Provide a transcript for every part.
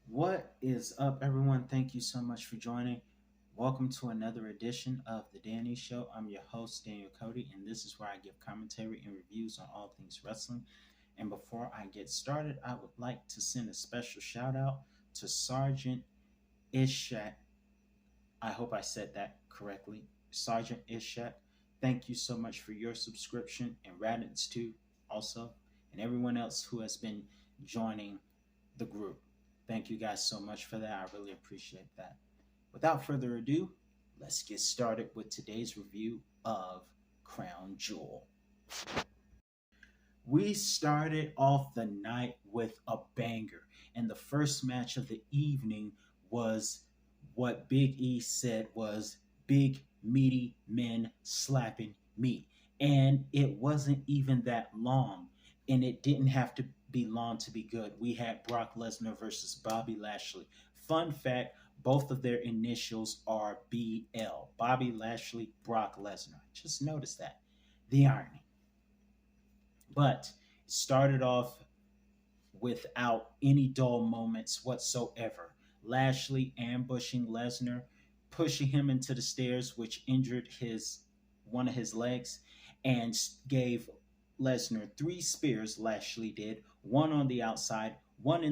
What is up, everyone? Thank you so much for joining. Welcome to another edition of The Danny Show. I'm your host, Daniel Cody, and this is where I give commentary and reviews on all things wrestling. And before I get started, I would like to send a special shout out to Sergeant Ishat. I hope I said that correctly. Sergeant Ishat, thank you so much for your subscription, and Raditz too, also, and everyone else who has been joining the group. Thank you guys so much for that. I really appreciate that. Without further ado, let's get started with today's review of Crown Jewel. We started off the night with a banger, and the first match of the evening was what Big E said was big, meaty men slapping meat. And it wasn't even that long, and it didn't have to be long to be good. We had Brock Lesnar versus Bobby Lashley. Fun fact, both of their initials are BL. Bobby Lashley, Brock Lesnar. Just notice that. The irony. But it started off without any dull moments whatsoever. Lashley ambushing Lesnar, pushing him into the stairs, which injured his one of his legs, and gave Lesnar three spears. Lashley did one on the outside, one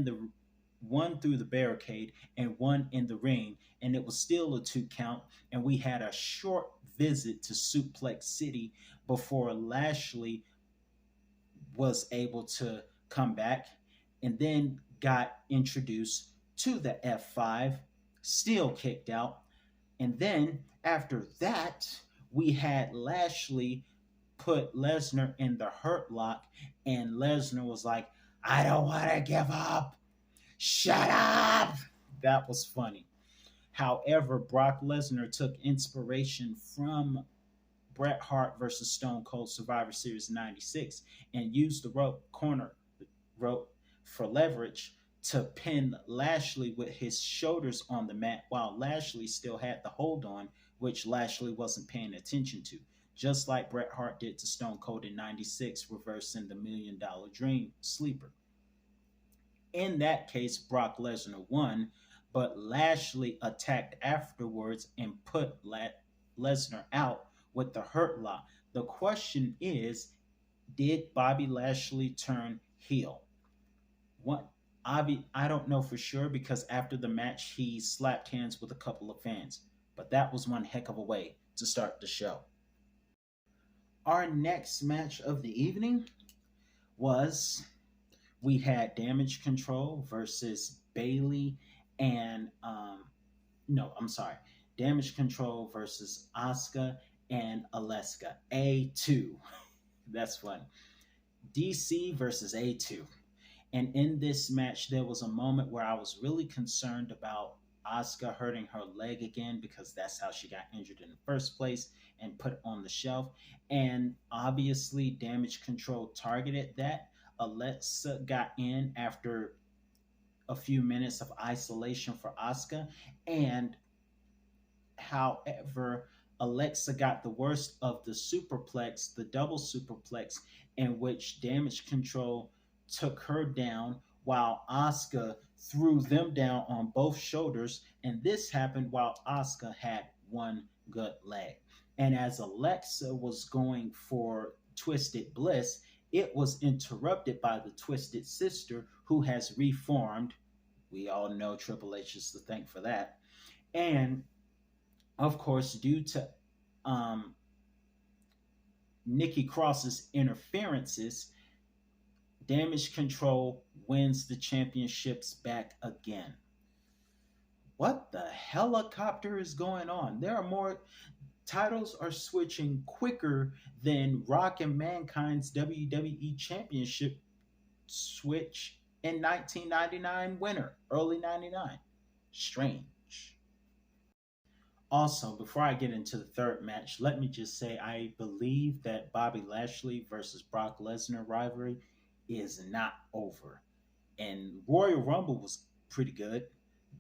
through the barricade, and one in the ring, and it was still a two count. And we had a short visit to Suplex City before Lashley was able to come back and then got introduced to the F5, still kicked out. And then after that, we had Lashley put Lesnar in the hurt lock, and Lesnar was like, I don't want to give up. Shut up. That was funny. However, Brock Lesnar took inspiration from Bret Hart versus Stone Cold Survivor Series 96 and used the rope for leverage to pin Lashley with his shoulders on the mat while Lashley still had the hold on, which Lashley wasn't paying attention to. Just like Bret Hart did to Stone Cold in 96, reversing the $1 Million Dream sleeper. In that case, Brock Lesnar won, but Lashley attacked afterwards and put Lesnar out with the hurt lock. The question is, did Bobby Lashley turn heel? What? I don't know for sure because after the match he slapped hands with a couple of fans, but that was one heck of a way to start the show. Our next match of the evening was we had Damage Control versus Bailey and no, I'm sorry, Damage Control versus Asuka and Alexa. A2. That's fun. DC versus A2. And in this match, there was a moment where I was really concerned about Asuka hurting her leg again because that's how she got injured in the first place and put on the shelf. And obviously, Damage Control targeted that. Alexa got in after a few minutes of isolation for Asuka. And however, Alexa got the worst of the superplex, the double superplex, in which Damage Control took her down while Asuka threw them down on both shoulders. And this happened while Asuka had one good leg. And as Alexa was going for Twisted Bliss, it was interrupted by the Twisted Sister, who has reformed. We all know Triple H is to thank for that. And of course, due to Nikki Cross's interferences, Damage Control wins the championships back again. What the helicopter is going on? There are more titles are switching quicker than Rock and Mankind's WWE Championship switch in 1999 winter, early 99. Strange. Also, before I get into the third match, let me just say I believe that Bobby Lashley versus Brock Lesnar rivalry is not over. And Royal Rumble was pretty good.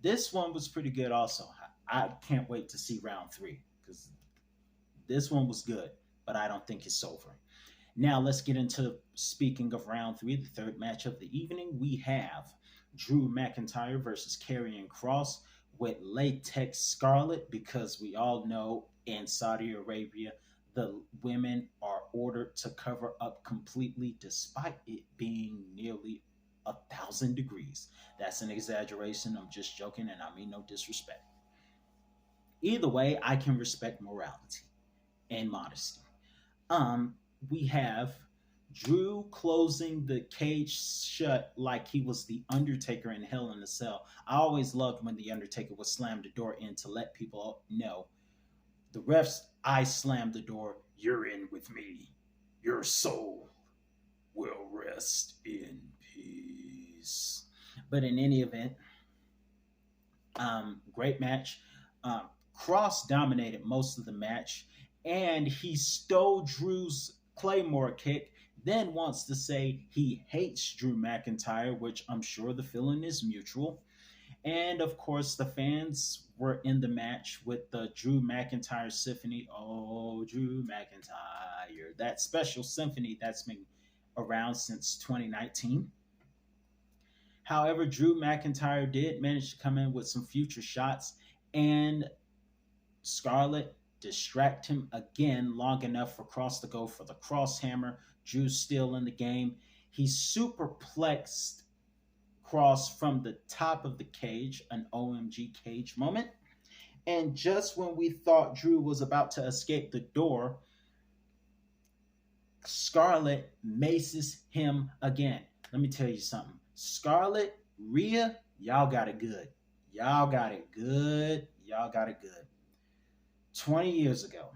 This one was pretty good also. I can't wait to see round three because this one was good, but I don't think it's over. Now let's get into, speaking of round three, the third match of the evening. We have Drew McIntyre versus Carrion Cross with Latex Scarlet, because we all know in Saudi Arabia the women are ordered to cover up completely despite it being nearly 1,000 degrees. That's an exaggeration. I'm just joking and I mean no disrespect. Either way, I can respect morality and modesty. Um, we have Drew closing the cage shut like he was the Undertaker in Hell in a Cell. I always loved when the Undertaker would slam the door in to let people know the refs. I slammed the door. You're in with me. Your soul will rest in peace. But in any event, great match. Cross dominated most of the match, and he stole Drew's Claymore kick. Then wants to say he hates Drew McIntyre, which I'm sure the feeling is mutual. And of course, the fans were in the match with the Drew McIntyre symphony. Oh, Drew McIntyre. That special symphony that's been around since 2019. However, Drew McIntyre did manage to come in with some future shots, and Scarlett distract him again long enough for Cross to go for the cross hammer. Drew's still in the game. He superplexed Cross from the top of the cage, an OMG cage moment. And just when we thought Drew was about to escape the door, Scarlett maces him again. Let me tell you something. Scarlett, Rhea, y'all got it good. Y'all got it good. Y'all got it good. 20 years ago.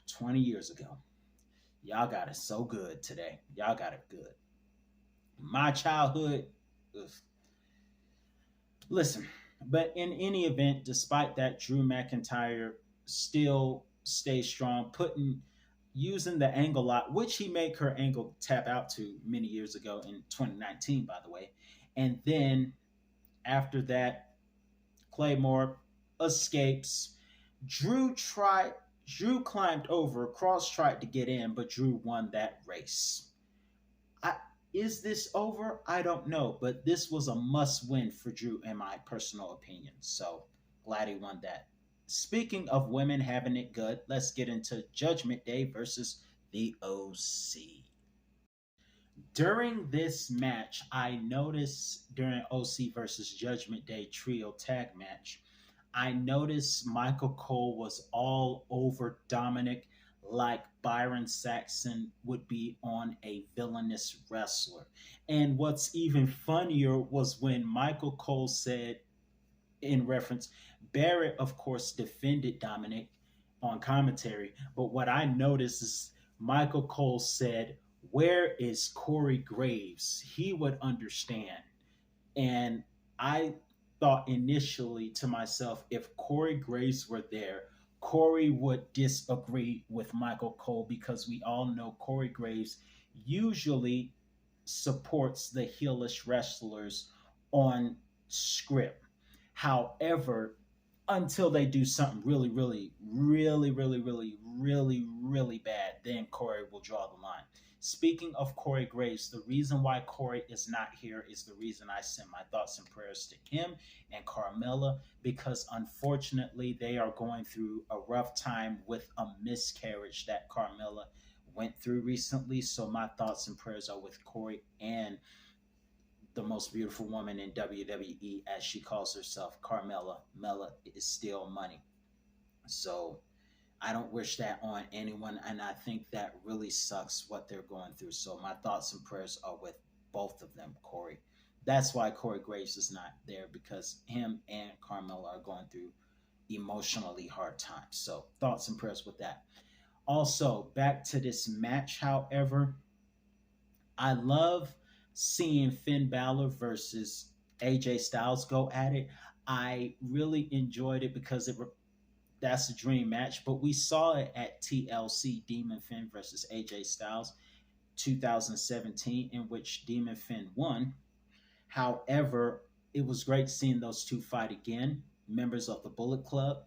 20 years ago. Y'all got it so good today. Y'all got it good. My childhood. Ugh. Listen, but in any event, despite that, Drew McIntyre still stays strong, using the angle lock, which he made Kurt Angle tap out to many years ago in 2019, by the way. And then after that, Claymore escapes. Drew climbed over. Cross tried to get in, but Drew won that race. Is this over? I don't know, but this was a must win for Drew, in my personal opinion. So glad he won that. Speaking of women having it good, let's get into Judgment Day versus the OC. During this match, I noticed during OC versus Judgment Day trio tag match, I noticed Michael Cole was all over Dominic like Byron Saxon would be on a villainous wrestler. And what's even funnier was when Michael Cole said, in reference, Barrett, of course, defended Dominic on commentary. But what I noticed is Michael Cole said, "Where is Corey Graves? He would understand." And I thought initially to myself, if Corey Graves were there, Corey would disagree with Michael Cole, because we all know Corey Graves usually supports the heelish wrestlers on script. However, until they do something really, really, really, really, really, really, really bad, then Corey will draw the line. Speaking of Corey Graves, the reason why Corey is not here is the reason I send my thoughts and prayers to him and Carmella, because unfortunately they are going through a rough time with a miscarriage that Carmella went through recently. So my thoughts and prayers are with Corey and the most beautiful woman in WWE, as she calls herself, Carmella. Mella is still money. So I don't wish that on anyone, and I think that really sucks what they're going through. So my thoughts and prayers are with both of them, Corey. That's why Corey Graves is not there, because him and Carmella are going through emotionally hard times. So thoughts and prayers with that. Also, back to this match, however, I love seeing Finn Balor versus AJ Styles go at it. I really enjoyed it because that's a dream match, but we saw it at TLC, Demon Finn versus AJ Styles 2017, in which Demon Finn won. However, it was great seeing those two fight again, members of the Bullet Club.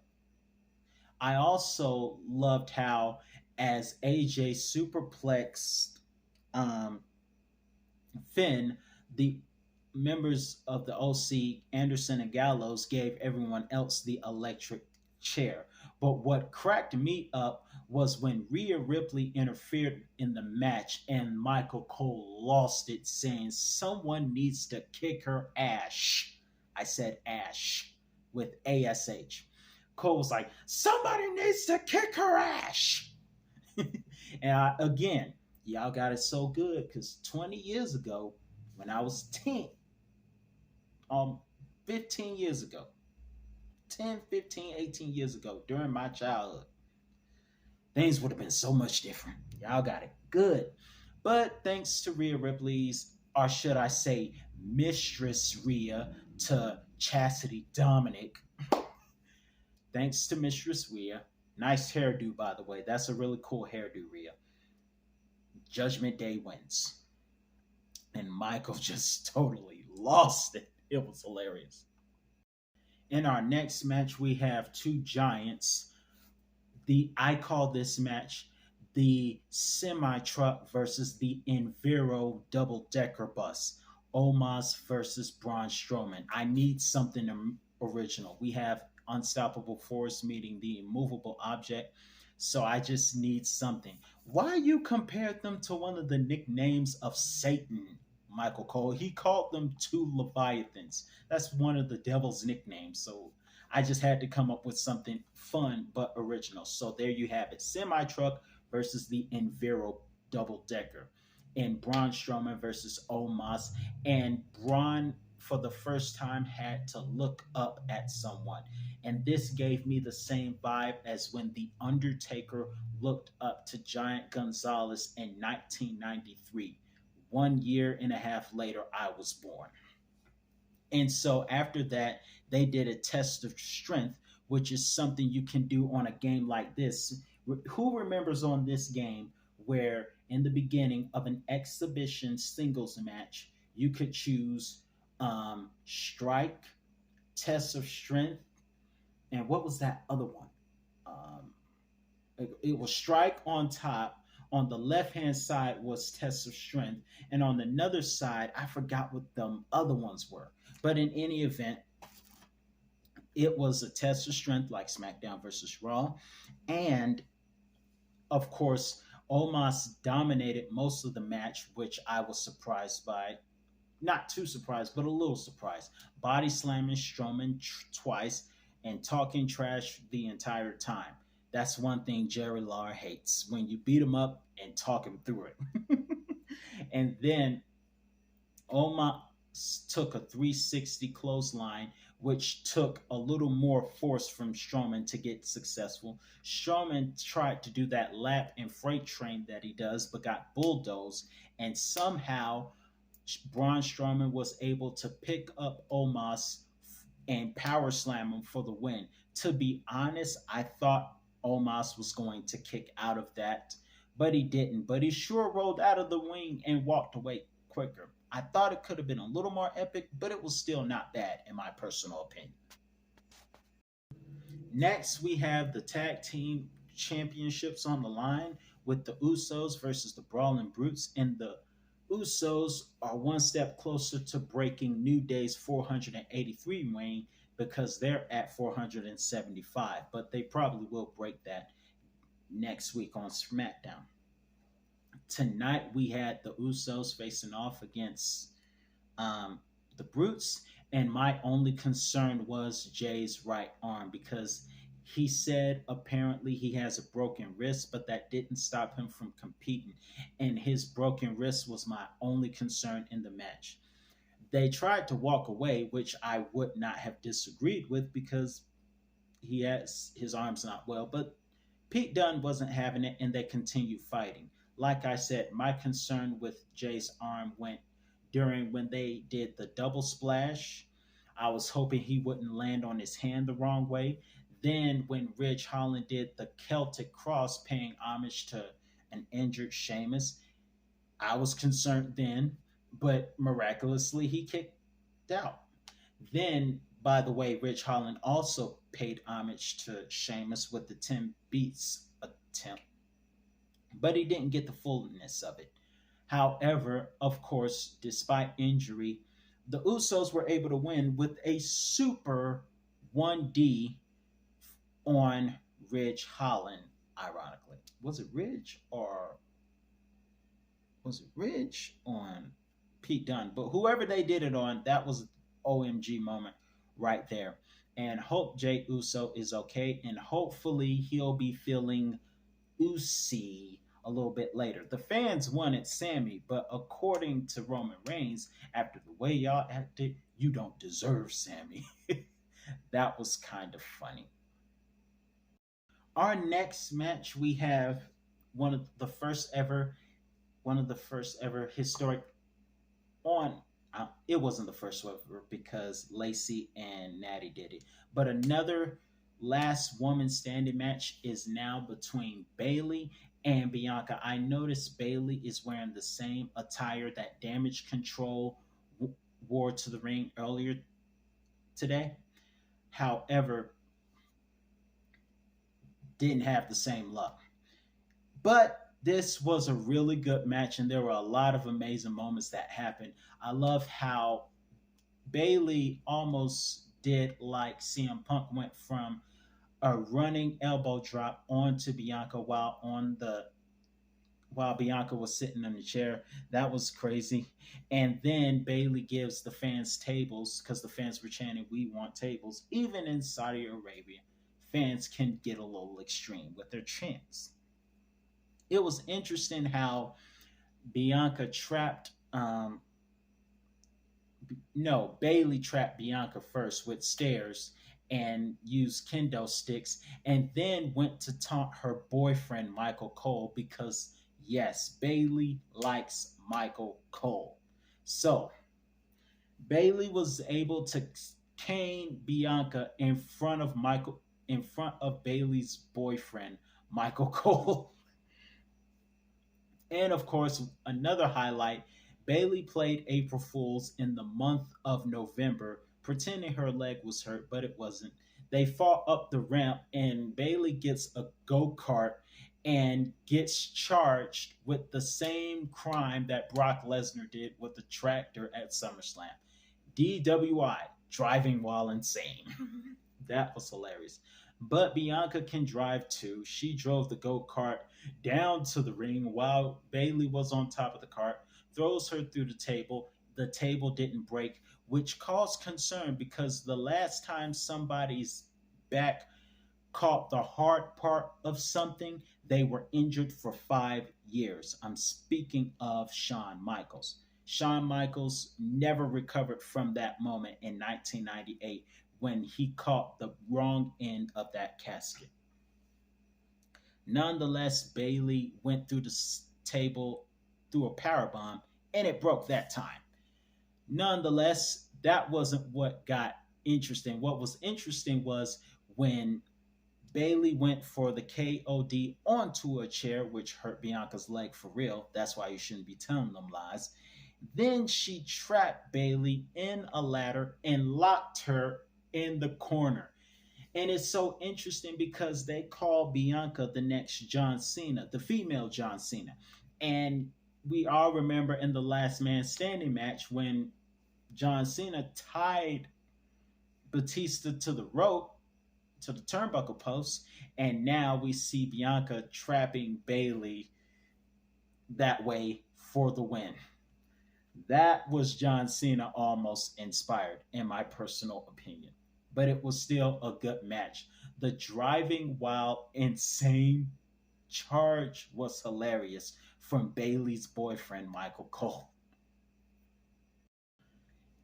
I also loved how, as AJ superplexed Finn, The members of the OC, Anderson and Gallows, gave everyone else the electric chair. But what cracked me up was when Rhea Ripley interfered in the match and Michael Cole lost it, saying someone needs to kick her ash. I said ash with ASH. Cole was like, somebody needs to kick her ash. Again, y'all got it so good because 20 years ago, when I was 10, 15 years ago, 10, 15, 18 years ago, during my childhood, things would have been so much different. Y'all got it good. But thanks to Rhea Ripley's, or should I say, Mistress Rhea to Chastity Dominic, thanks to Mistress Rhea, nice hairdo, by the way. That's a really cool hairdo, Rhea. Judgment Day wins. And Michael just totally lost it. It was hilarious. In our next match, we have two giants. I call this match the semi truck versus the Enviro double decker bus. Omos versus Braun Strowman. I need something original. We have Unstoppable Force meeting the immovable object. So I just need something. Why you compared them to one of the nicknames of Satan, Michael Cole? He called them two Leviathans. That's one of the devil's nicknames. So I just had to come up with something fun but original. So there you have it. Semi truck versus the Enviro double decker. And Braun Strowman versus Omos. And Braun, for the first time, had to look up at someone. And this gave me the same vibe as when The Undertaker looked up to Giant Gonzalez in 1993. 1 year and a half later, I was born. And so after that, they did a test of strength, which is something you can do on a game like this. Who remembers on this game where in the beginning of an exhibition singles match, you could choose strike, test of strength, and what was that other one? It was strike on top. On the left hand side was test of strength, and on another side, I forgot what the other ones were. But in any event, it was a test of strength like SmackDown versus Raw, and of course, Omos dominated most of the match, which I was surprised by. Not too surprised, but a little surprised. Body slamming Strowman twice and talking trash the entire time. That's one thing Jerry Lawler hates, when you beat him up and talk him through it. And then Omos took a 360 clothesline, which took a little more force from Strowman to get successful. Strowman tried to do that lap and freight train that he does, but got bulldozed, and somehow Braun Strowman was able to pick up Omos and power slam him for the win. To be honest, I thought Omos was going to kick out of that, but he didn't. But he sure rolled out of the ring and walked away quicker. I thought it could have been a little more epic, but it was still not bad in my personal opinion. Next, we have the tag team championships on the line with the Usos versus the Brawling Brutes, and the Usos are one step closer to breaking New Day's 483 reign because they're at 475, but they probably will break that next week on SmackDown. Tonight we had the Usos facing off against the Brutes, and my only concern was Jay's right arm because he said apparently he has a broken wrist, but that didn't stop him from competing, and his broken wrist was my only concern in the match. They tried to walk away, which I would not have disagreed with because his arm's not well, but Pete Dunne wasn't having it, and they continued fighting. Like I said, my concern with Jay's arm went during when they did the double splash. I was hoping he wouldn't land on his hand the wrong way. Then when Ridge Holland did the Celtic Cross, paying homage to an injured Sheamus, I was concerned then, but miraculously he kicked out. Then, by the way, Ridge Holland also paid homage to Sheamus with the 10 beats attempt, but he didn't get the fullness of it. However, of course, despite injury, the Usos were able to win with a super 1D on Ridge Holland, ironically. Was it Ridge or was it Ridge on Pete Dunne? But whoever they did it on, that was an OMG moment right there. And hope Jay Uso is okay, and hopefully he'll be feeling Usi a little bit later. The fans wanted Sammy, but according to Roman Reigns, after the way y'all acted, you don't deserve Sammy. That was kind of funny. Our next match, we have one of the first ever, one of the first ever historic on. It wasn't the first ever because Lacey and Natty did it, but another last woman standing match is now between Bailey and Bianca. I noticed Bailey is wearing the same attire that Damage Control wore to the ring earlier today. However, didn't have the same luck. But this was a really good match, and there were a lot of amazing moments that happened. I love how Bailey almost did like CM Punk went from a running elbow drop onto Bianca while Bianca was sitting in the chair. That was crazy. And then Bailey gives the fans tables because the fans were chanting, "We want tables." Even in Saudi Arabia, fans can get a little extreme with their chants. It was interesting how Bianca trapped no, Bailey trapped Bianca first with stairs and used kendo sticks, and then went to taunt her boyfriend Michael Cole because yes, Bailey likes Michael Cole. So Bailey was able to cane Bianca in front of Bailey's boyfriend Michael Cole. And of course, another highlight, Bailey played April Fools in the month of November, pretending her leg was hurt, but it wasn't. They fall up the ramp, and Bailey gets a go kart and gets charged with the same crime that Brock Lesnar did with the tractor at SummerSlam. DWI, driving while insane. That was hilarious. But Bianca can drive too. She drove the go kart down to the ring while Bailey was on top of the cart, throws her through the table. The table didn't break, which caused concern because the last time somebody's back caught the hard part of something, they were injured for 5 years. I'm speaking of Shawn Michaels. Shawn Michaels never recovered from that moment in 1998 when he caught the wrong end of that casket. Nonetheless, Bailey went through the table through a power bomb, and it broke that time. Nonetheless, that wasn't what got interesting. What was interesting was when Bailey went for the KOD onto a chair, which hurt Bianca's leg for real. That's why you shouldn't be telling them lies. Then she trapped Bailey in a ladder and locked her in the corner. And it's so interesting because they call Bianca the next John Cena, the female John Cena. And we all remember in the last man standing match when John Cena tied Batista to the rope, to the turnbuckle post, and now we see Bianca trapping Bailey that way for the win. That was John Cena almost inspired, in my personal opinion. But it was still a good match. The driving while insane charge was hilarious from Bailey's boyfriend, Michael Cole.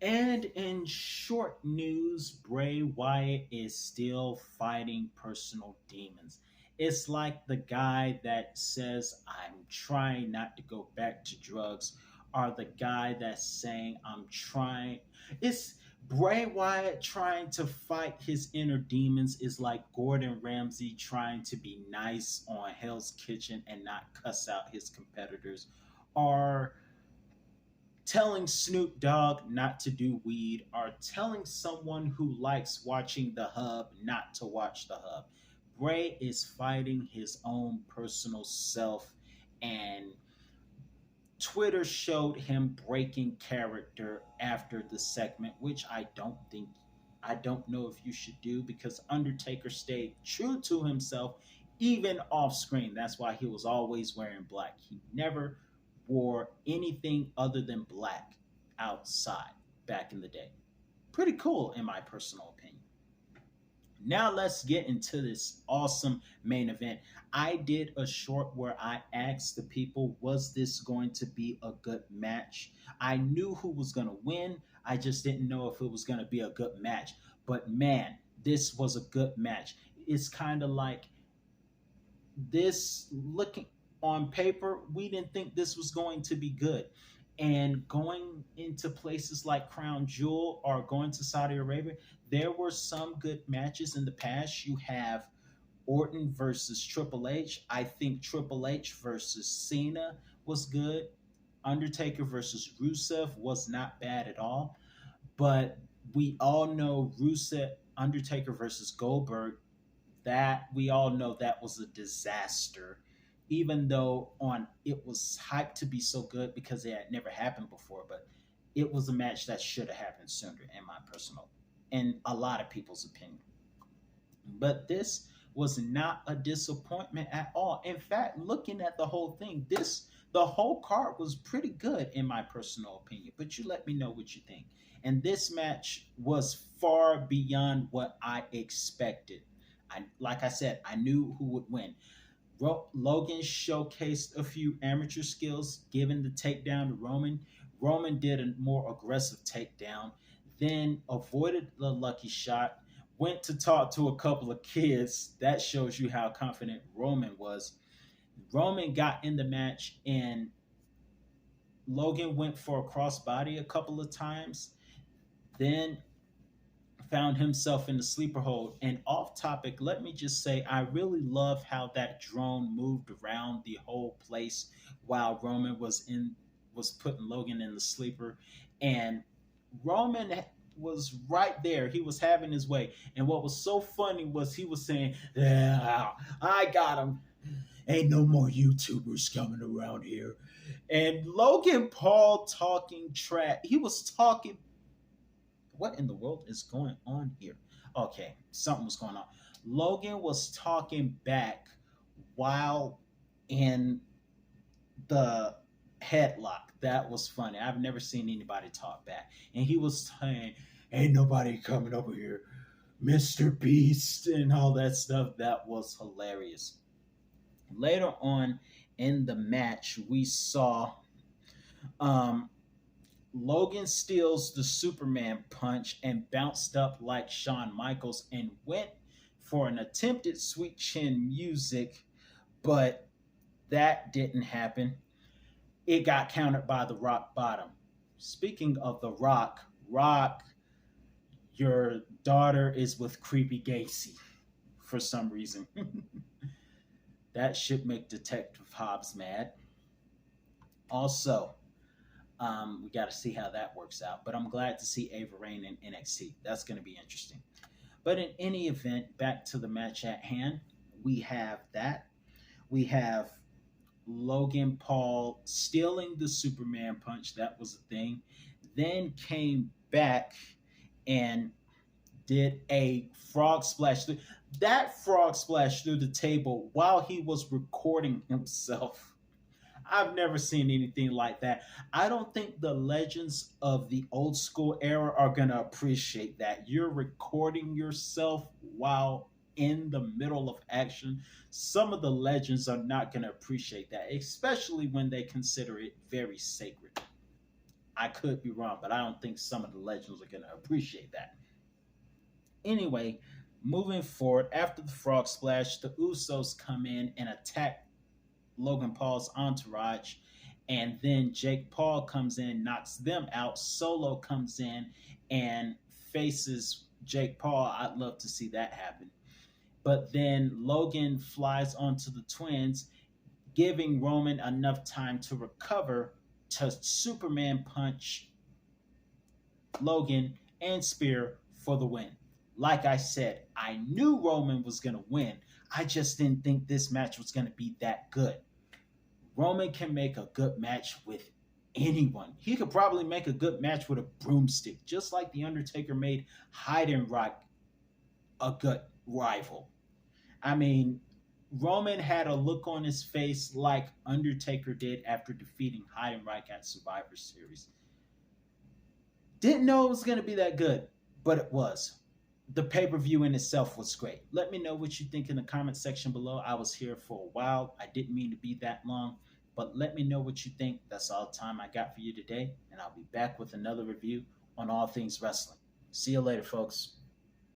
And in short news, Bray Wyatt is still fighting personal demons. It's like the guy that says, "I'm trying not to go back to drugs," or the guy that's saying, "I'm trying." It's Bray Wyatt trying to fight his inner demons is like Gordon Ramsay trying to be nice on Hell's Kitchen and not cuss out his competitors, or telling Snoop Dogg not to do weed, or telling someone who likes watching the hub not to watch the hub. Bray is fighting his own personal self, and Twitter showed him breaking character after the segment, which I don't know if you should do because Undertaker stayed true to himself even off screen. That's why he was always wearing black. He never wore anything other than black outside back in the day. Pretty cool, in my personal opinion. Now let's get into this awesome main event. I did a short where I asked the people, was this going to be a good match? I knew who was going to win. I just didn't know if it was going to be a good match. But man, this was a good match. It's kind of like this looking on paper, we didn't think this was going to be good. And going into places like Crown Jewel or going to Saudi Arabia, there were some good matches in the past. You have Orton versus Triple H. I think Triple H versus Cena was good. Undertaker versus Rusev was not bad at all. But we all know Rusev, Undertaker versus Goldberg, that we all know that was a disaster. Even though on it was hyped to be so good because it had never happened before, but it was a match that should have happened sooner, in my personal, in a lot of people's opinion. But this was not a disappointment at all. In fact, looking at the whole thing, the whole card was pretty good in my personal opinion. But you let me know what you think. And this match was far beyond what I expected. Like I said, I knew who would win. Logan showcased a few amateur skills, given the takedown to Roman. Roman did a more aggressive takedown, then avoided the lucky shot, went to talk to a couple of kids. That shows you how confident Roman was. Roman got in the match, and Logan went for a crossbody a couple of times, then found himself in the sleeper hold. And off topic, let me just say I really love how that drone moved around the whole place while Roman was putting Logan in the sleeper. And Roman was right there. He was having his way. And what was so funny was he was saying, "Yeah, I got him. Ain't no more YouTubers coming around here." And Logan Paul talking trash. He was talking, what in the world is going on here? Okay, something was going on. Logan was talking back while in the headlock. That was funny. I've never seen anybody talk back. And he was saying, "Ain't nobody coming over here, Mr. Beast," and all that stuff. That was hilarious. Later on in the match, we saw um, Logan steals the Superman punch and bounced up like Shawn Michaels and went for an attempted sweet chin music, but that didn't happen. It got countered by the Rock Bottom. Speaking of the Rock, Rock, your daughter is with Creepy Gacy for some reason. That should make Detective Hobbs mad. Also, we got to see how that works out. But I'm glad to see Ava Raine in NXT. That's going to be interesting. But in any event, back to the match at hand, we have that. We have Logan Paul stealing the Superman punch. That was a thing. Then came back and did a frog splash. That frog splash through the table while he was recording himself. I've never seen anything like that. I don't think the legends of the old school era are going to appreciate that. You're recording yourself while in the middle of action. Some of the legends are not going to appreciate that, especially when they consider it very sacred. I could be wrong, but I don't think some of the legends are going to appreciate that. Anyway, moving forward, after the frog splash, the Usos come in and attack Logan Paul's entourage, and then Jake Paul comes in, knocks them out. Solo comes in and faces Jake Paul. I'd love to see that happen. But then Logan flies onto the twins, giving Roman enough time to recover to Superman punch Logan and spear for the win. Like I said, I knew Roman was going to win. I just didn't think this match was going to be that good. Roman can make a good match with anyone. He could probably make a good match with a broomstick, just like The Undertaker made Heidenreich a good rival. I mean, Roman had a look on his face like Undertaker did after defeating Heidenreich at Survivor Series. Didn't know it was going to be that good, but it was. The pay per view in itself was great. Let me know what you think in the comment section below. I was here for a while. I didn't mean to be that long, but let me know what you think. That's all the time I got for you today, and I'll be back with another review on all things wrestling. See you later, folks.